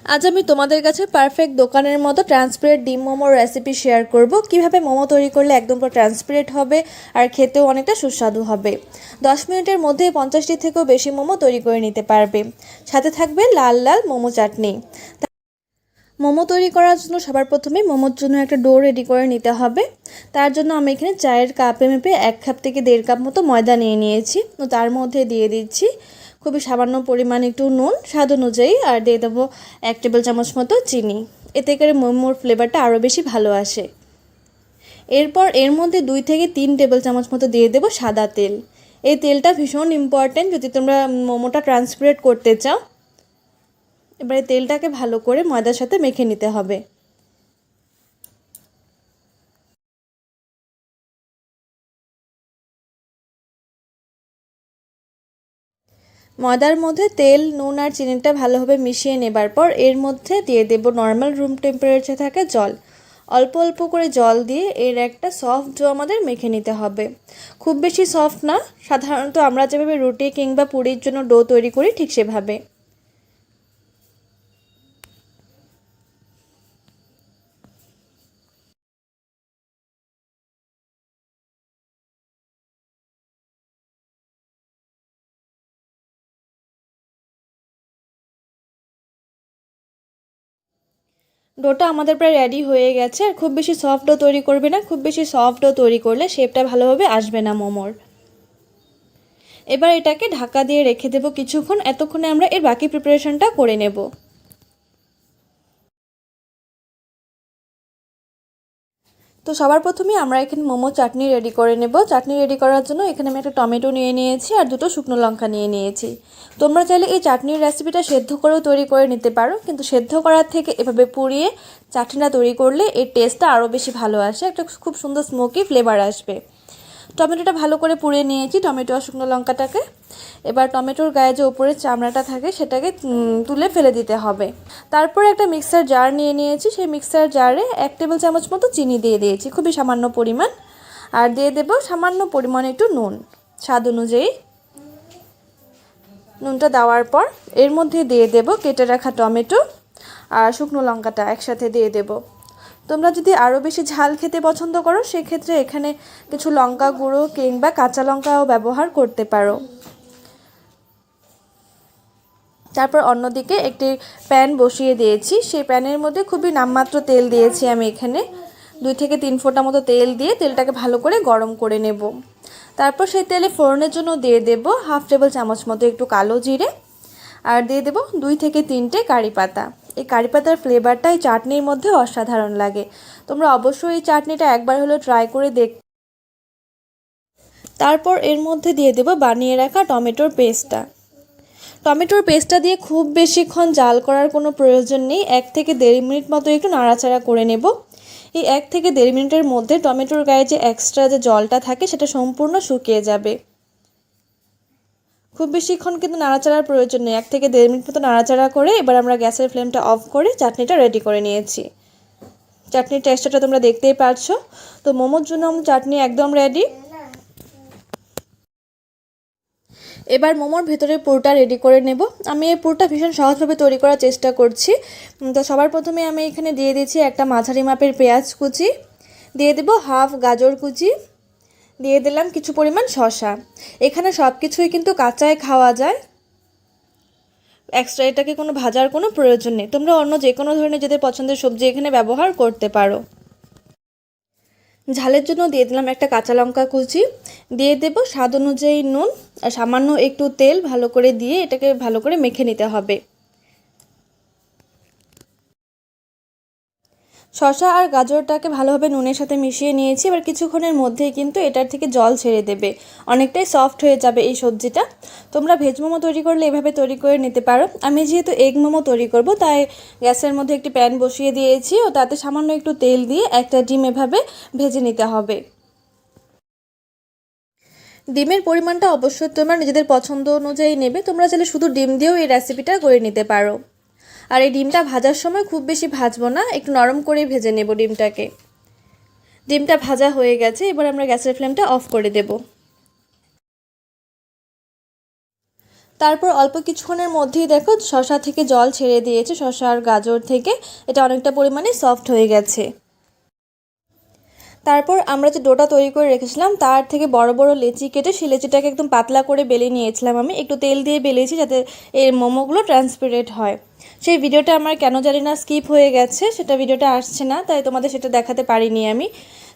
আজ আমি তোমাদের কাছে পারফেক্ট দোকানের মতো ট্রান্সপারেন্ট ডিম মোমোর রেসিপি শেয়ার করব। কিভাবে মোমো তৈরি করলে একদম পুরো ট্রান্সপারেন্ট হবে আর খেতেও অনেকটা সুস্বাদু হবে। 10 মিনিটের মধ্যে 50টি থেকেও বেশি মোমো তৈরি করে নিতে পারবে। সাথে থাকবে লাল লাল মোমো চাটনি। মোমো তৈরি করার জন্য সবার প্রথমে মোমোর জন্য একটা ডো রেডি করে নিতে হবে। তার জন্য আমি এখানে চায়ের কাপে মেপে 1 কাপ থেকে 1.5 কাপ মতো ময়দা নিয়ে নিয়েছি। তো তার মধ্যে দিয়ে দিচ্ছি খুবই সামান্য পরিমাণ একটু নুন স্বাদ অনুযায়ী, আর দিয়ে দেবো 1 টেবিল চামচ মতো চিনি। এতে করে মোমোর ফ্লেভারটা আরও বেশি ভালো আসে। এরপর এর মধ্যে 2 থেকে 3 টেবিল চামচ মতো দিয়ে দেবো সাদা তেল। এই তেলটা ভীষণ ইম্পর্টেন্ট যদি তোমরা মোমোটা ট্রান্সপারেন্ট করতে চাও। এবারে তেলটাকে ভালো করে ময়দার সাথে মেখে নিতে হবে। ময়দার মধ্যে তেল নুন আর চিনিটা ভালোভাবে মিশিয়ে নেবার পর এর মধ্যে দিয়ে দেব নর্মাল রুম টেম্পারেচারে থাকা জল। অল্প অল্প করে জল দিয়ে এর একটা সফট ডো আমাদের মেখে নিতে হবে। খুব বেশি সফট না, সাধারণত আমরা যেভাবে রুটি কিংবা পুরির জন্য ডো তৈরি করি ঠিক সেভাবে। ডোটা আমাদের প্রায় রেডি হয়ে গেছে। আর খুব বেশি সফট ডো তৈরি করবে না, খুব বেশি সফট ডো তৈরি করলে শেপটা ভালোভাবে আসবে না মোমোর। এবার এটাকে ঢাকা দিয়ে রেখে দেবো কিছুক্ষণ। এতক্ষণে আমরা এর বাকি প্রিপারেশনটা করে নেব। তো সবার প্রথমে আমরা এখানে মোমো চাটনি রেডি করে নেব। চাটনি রেডি করার জন্য এখানে আমি একটা টমেটো নিয়ে নিয়েছি আর 2টো শুকনো লঙ্কা নিয়ে নিয়েছি। তোমরা চাইলে এই চাটনির রেসিপিটা সেদ্ধ করেও তৈরি করে নিতে পারো, কিন্তু সেদ্ধ করার থেকে এভাবে পুড়িয়ে চাটনিটা তৈরি করলে এর টেস্টটা আরও বেশি ভালো আসে, একটা খুব সুন্দর স্মোকি ফ্লেভার আসবে। টমেটোটা ভালো করে পুড়িয়ে নিয়েছি, টমেটো আর শুকনো লঙ্কাটাকে। এবার টমেটোর গায়ে যে উপরের চামড়াটা থাকে সেটাকে তুলে ফেলে দিতে হবে। তারপর একটা মিক্সার জার নিয়ে নিয়েছি, সেই মিক্সার জারে 1 টেবিল চামচ মতো চিনি দিয়ে দিয়েছি, খুবই সামান্য পরিমাণ। আর দিয়ে দেব সামান্য পরিমাণ একটু নুন স্বাদ অনুযায়ী। নুনটা দেওয়ার পর এর মধ্যে দিয়ে দেব কেটে রাখা টমেটো আর শুকনো লঙ্কাটা একসাথে দিয়ে দেব। তোমরা যদি আরও বেশি ঝাল খেতে পছন্দ করো সেক্ষেত্রে এখানে কিছু লঙ্কা গুঁড়ো কিংবা কাঁচা লঙ্কাও ব্যবহার করতে পারো। তারপর অন্যদিকে একটি প্যান বসিয়ে দিয়েছি, সেই প্যানের মধ্যে খুবই নামমাত্র তেল দিয়েছি আমি এখানে। 2 থেকে 3 ফোঁটা মতো তেল দিয়ে তেলটাকে ভালো করে গরম করে নেব। তারপর সেই তেলে ফোড়নের জন্য দিয়ে দেব 1/2 টেবিল চামচ মতো একটু কালো জিরে, আর দিয়ে দেব 2 থেকে 3টে কারি পাতা। এই কারি পাতার ফ্লেভারটা এই চাটনির মধ্যে অসাধারণ লাগে। তোমরা অবশ্যই এই চাটনিটা একবার হলেও ট্রাই করে দেখ। তারপর এর মধ্যে দিয়ে দেব বানিয়ে রাখা টমেটোর পেস্টটা। টমেটোর পেস্টটা দিয়ে খুব বেশিক্ষণ জাল করার কোনো প্রয়োজন নেই। 1 থেকে 1.5 মিনিট মতো একটু নাড়াচাড়া করে নেব। এই 1 থেকে 1.5 মিনিটের মধ্যে টমেটোর গায়ে যে এক্সট্রা যে জলটা থাকে সেটা সম্পূর্ণ শুকিয়ে যাবে। খুব বেশিক্ষণ কিন্তু নাড়াচাড়ার প্রয়োজন নেই। 1 থেকে 1.5 মিনিট মতো নাড়াচাড়া করে এবার আমরা গ্যাসের ফ্লেমটা অফ করে চাটনিটা রেডি করে নিয়েছি। চাটনির টেক্সচারটা তোমরা দেখতেই পাচ্ছো। তো মোমোর জন্য আমাদের চাটনি একদম রেডি। এবার মোমোর ভেতরে পুরটা রেডি করে নেব। আমি এই পুরটা ভীষণ সহজভাবে তৈরি করার চেষ্টা করছি। তো সবার প্রথমে আমি এখানে দিয়ে দিচ্ছি একটা মাঝারি মাপের পেঁয়াজ কুচি, দিয়ে দেব 1/2 গাজর কুচি, দিয়ে দিলাম কিছু পরিমাণ শসা। এখানে সব কিছুই কিন্তু কাঁচায় খাওয়া যায়, এক্সট্রা এটাকে কোনো ভাজার কোনো প্রয়োজন নেই। তোমরা অন্য যে কোনো ধরনের যাদের পছন্দের সবজি এখানে ব্যবহার করতে পারো। ঝালের জন্য দিয়ে দিলাম একটা কাঁচা লঙ্কা কুচি, দিয়ে দেব স্বাদ অনুযায়ী নুন আর সামান্য একটু তেল ভালো করে দিয়ে এটাকে ভালো করে মেখে নিতে হবে। শসা আর গাজরটাকে ভালোভাবে নুনের সাথে মিশিয়ে নিয়েছি। এবার কিছুক্ষণের মধ্যেই কিন্তু এটার থেকে জল ছেড়ে দেবে, অনেকটাই সফট হয়ে যাবে এই সবজিটা। তোমরা ভেজ মোমো তৈরি করলে এভাবে তৈরি করে নিতে পারো। আমি যেহেতু এগ মোমো তৈরি করব তাই গ্যাসের মধ্যে একটি প্যান বসিয়ে দিয়েছি ও তাতে সামান্য একটু তেল দিয়ে একটা ডিম এভাবে ভেজে নিতে হবে। ডিমের পরিমাণটা অবশ্যই তোমরা নিজেদের পছন্দ অনুযায়ী নেবে। তোমরা চাইলে শুধু ডিম দিয়েও এই রেসিপিটা করে নিতে পারো। আর এই ডিমটা ভাজার সময় খুব বেশি ভাজবো না, একটু নরম করেই ভেজে নেব ডিমটাকে। ডিমটা ভাজা হয়ে গেছে, এবার আমরা গ্যাসের ফ্লেমটা অফ করে দেব। তারপর অল্প কিছুক্ষণের মধ্যেই দেখো শসা থেকে জল ছেড়ে দিয়েছে, শসা আর গাজর থেকে। এটা অনেকটা পরিমাণে সফট হয়ে গেছে। তারপর আমরা যে ডোটা তৈরি করে রেখেছিলাম তার থেকে বড় বড় লেচি কেটে সেই লেচিটাকে একদম পাতলা করে বেলে নিয়েছিলাম। আমি একটু তেল দিয়ে বেলেছি যাতে এর মোমোগুলো ট্রান্সপারেন্ট হয়। সেই ভিডিওটা আমার কেন জানি না স্কিপ হয়ে গেছে, সেটা ভিডিওটা আসছে না, তাই তোমাদের সেটা দেখাতে পারিনি আমি।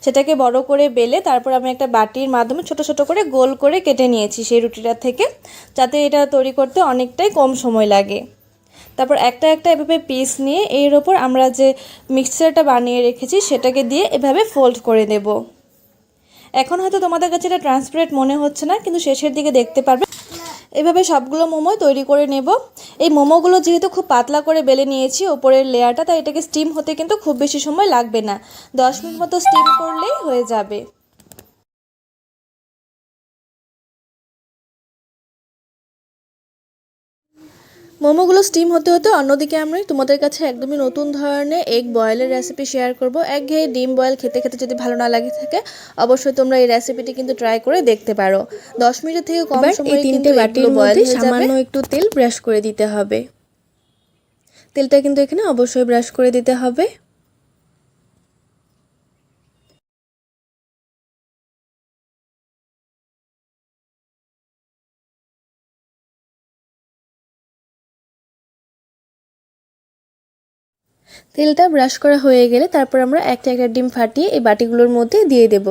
সেটাকে বড় করে বেলে তারপর আমি একটা বাটির মাধ্যমে ছোট ছোট করে গোল করে কেটে নিয়েছি সেই রুটিটা থেকে, যাতে এটা তৈরি করতে অনেকটাই কম সময় লাগে। তারপর একটা একটা এভাবে পিস নিয়ে এর ওপর আমরা যে মিক্সচারটা বানিয়ে রেখেছি সেটাকে দিয়ে এভাবে ফোল্ড করে দেব। এখন হয়তো তোমাদের কাছে এটা ট্রান্সপারেন্ট মনে হচ্ছে না, কিন্তু শেষের দিকে দেখতে পারবে। এভাবে সবগুলো মোমো তৈরি করে নেব। এই মোমোগুলো যেহেতু খুব পাতলা করে বেলে নিয়েছি ওপরের লেয়ারটা, তাই এটাকে স্টিম হতে কিন্তু খুব বেশি সময় লাগবে না, 10 মিনিট মতো স্টিম করলেই হয়ে যাবে। মোমোগুলো স্টিম হতে হতে অন্যদিকে আমি তোমাদের কাছে একদমই নতুন ধরনের এগ বয়েলের রেসিপি শেয়ার করব। একঘেয়ে ডিম বয়েল খেতে খেতে যদি ভালো না লাগে থাকে, অবশ্যই তোমরা এই রেসিপিটি কিন্তু ট্রাই করে দেখতে পারো। 10 মিনিট থেকে কম সময়ে কিন্তু বাটির মধ্যে সামান্য একটু তেল ব্রাশ করে দিতে হবে। তেলটা কিন্তু এখানে অবশ্যই ব্রাশ করে দিতে হবে। তেলটা ব্রাশ করা হয়ে গেলে তারপর আমরা একটা একটা ডিম ফাটিয়ে এই বাটিগুলোর মধ্যে দিয়ে দেব।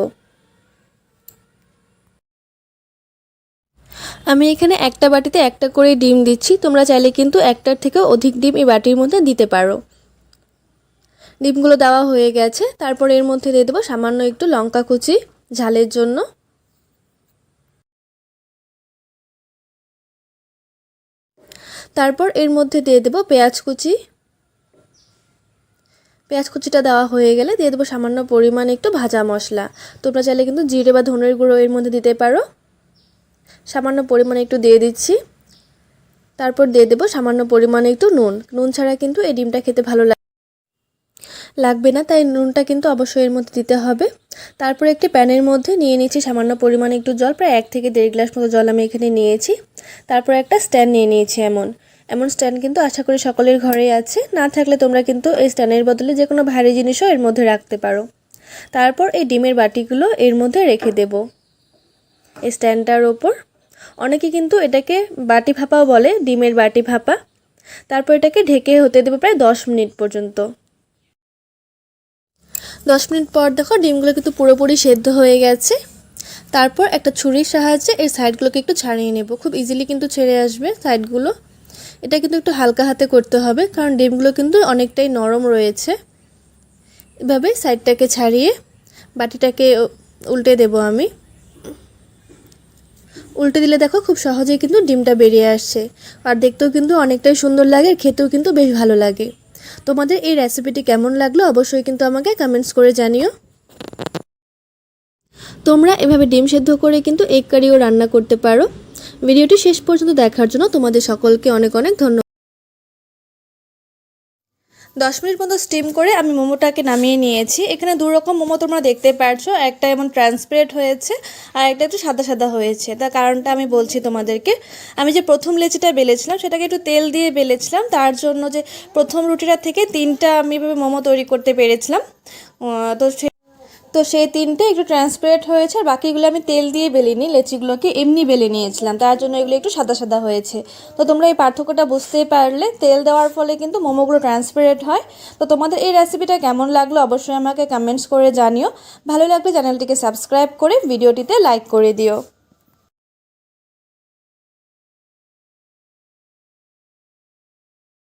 আমি এখানে একটা বাটিতে একটা করে ডিম দিচ্ছি, তোমরা চাইলে কিন্তু একটার থেকে অধিক ডিম এই বাটির মধ্যে দিতে পারো। ডিমগুলো দেওয়া হয়ে গেছে, তারপর এর মধ্যে দিয়ে দেবো সামান্য একটু লঙ্কা কুচি ঝালের জন্য। তারপর এর মধ্যে দিয়ে দেবো পেঁয়াজ কুচি। পেঁয়াজ কুচিটা দেওয়া হয়ে গেলে দিয়ে দেবো সামান্য পরিমাণে একটু ভাজা মশলা। তোমরা চাইলে কিন্তু জিরে বা ধনের গুঁড়ো এর মধ্যে দিতে পারো। সামান্য পরিমাণে একটু দিয়ে দিচ্ছি। তারপর দিয়ে দেবো সামান্য পরিমাণে একটু নুন। নুন ছাড়া কিন্তু এই ডিমটা খেতে ভালো লাগবে না, তাই নুনটা কিন্তু অবশ্যই এর মধ্যে দিতে হবে। তারপর একটি প্যানের মধ্যে নিয়ে নিয়েছি সামান্য পরিমাণে একটু জল, প্রায় 1 থেকে 1.5 গ্লাস মতো জল আমি এখানে নিয়েছি। তারপর একটা স্ট্যান্ড নিয়ে নিয়েছি। এমন স্ট্যান্ড কিন্তু আশা করি সকলের ঘরেই আছে, না থাকলে তোমরা কিন্তু এই স্ট্যান্ডের বদলে যে কোনো ভারী জিনিসও এর মধ্যে রাখতে পারো। তারপর এই ডিমের বাটিগুলো এর মধ্যে রেখে দেব এই স্ট্যান্ডটার ওপর। অনেকে কিন্তু এটাকে বাটি ভাপাও বলে, ডিমের বাটি ভাপা। তারপর এটাকে ঢেকে হতে দেবো প্রায় 10 মিনিট পর্যন্ত। 10 মিনিট পর দেখো ডিমগুলো কিন্তু পুরোপুরি সেদ্ধ হয়ে গেছে। তারপর একটা ছুরির সাহায্যে এই সাইডগুলোকে একটু ছাড়িয়ে নেব। খুব ইজিলি কিন্তু ছেড়ে আসবে সাইডগুলো। এটা কিন্তু একটু হালকা হাতে করতে হবে, কারণ ডিমগুলো কিন্তু অনেকটাই নরম রয়েছে। এভাবে সাইডটাকে ছাড়িয়ে বাটিটাকে উল্টে দেব আমি। উল্টে দিলে দেখো খুব সহজেই কিন্তু ডিমটা বেরিয়ে আসছে, আর দেখতেও কিন্তু অনেকটাই সুন্দর লাগে, খেতেও কিন্তু বেশ ভালো লাগে। তোমাদের এই রেসিপিটি কেমন লাগলো অবশ্যই কিন্তু আমাকে কমেন্টস করে জানিও। তোমরা এভাবে ডিম সেদ্ধ করে কিন্তু এগ কারিও রান্না করতে পারো। ভিডিওটি শেষ পর্যন্ত দেখার জন্য তোমাদের সকলকে অনেক অনেক ধন্যবাদ। 10 মিনিট মতো স্টিম করে আমি মোমোটাকে নামিয়ে নিয়েছি। এখানে 2 রকম মোমো তোমরা দেখতে পাচ্ছ, একটা এমন ট্রান্সপারেন্ট হয়েছে আর একটা একটু সাদা সাদা হয়েছে। তার কারণটা আমি বলছি তোমাদেরকে। আমি যে প্রথম লেচিটা বেলেছিলাম সেটাকে একটু তেল দিয়ে বেলেছিলাম, তার জন্য যে প্রথম রুটিটা থেকে 3টা আমি এভাবে মোমো তৈরি করতে পেরেছিলাম। তো সেই 3টে একটু ট্রান্সপারেন্ট হয়েছে, আর বাকিগুলো আমি তেল দিয়ে বেলিনি, লেচিগুলোকে এমনি বেলে নিয়েছিলাম, তার জন্য এগুলো একটু সাদা সাদা হয়েছে। তো তোমরা এই পার্থক্যটা বুঝতেই পারলে, তেল দেওয়ার ফলে কিন্তু মোমোগুলো ট্রান্সপারেন্ট হয়। তো তোমাদের এই রেসিপিটা কেমন লাগলো অবশ্যই আমাকে কমেন্টস করে জানিও। ভালো লাগলে চ্যানেলটিকে সাবস্ক্রাইব করে ভিডিওটিতে লাইক করে দিও।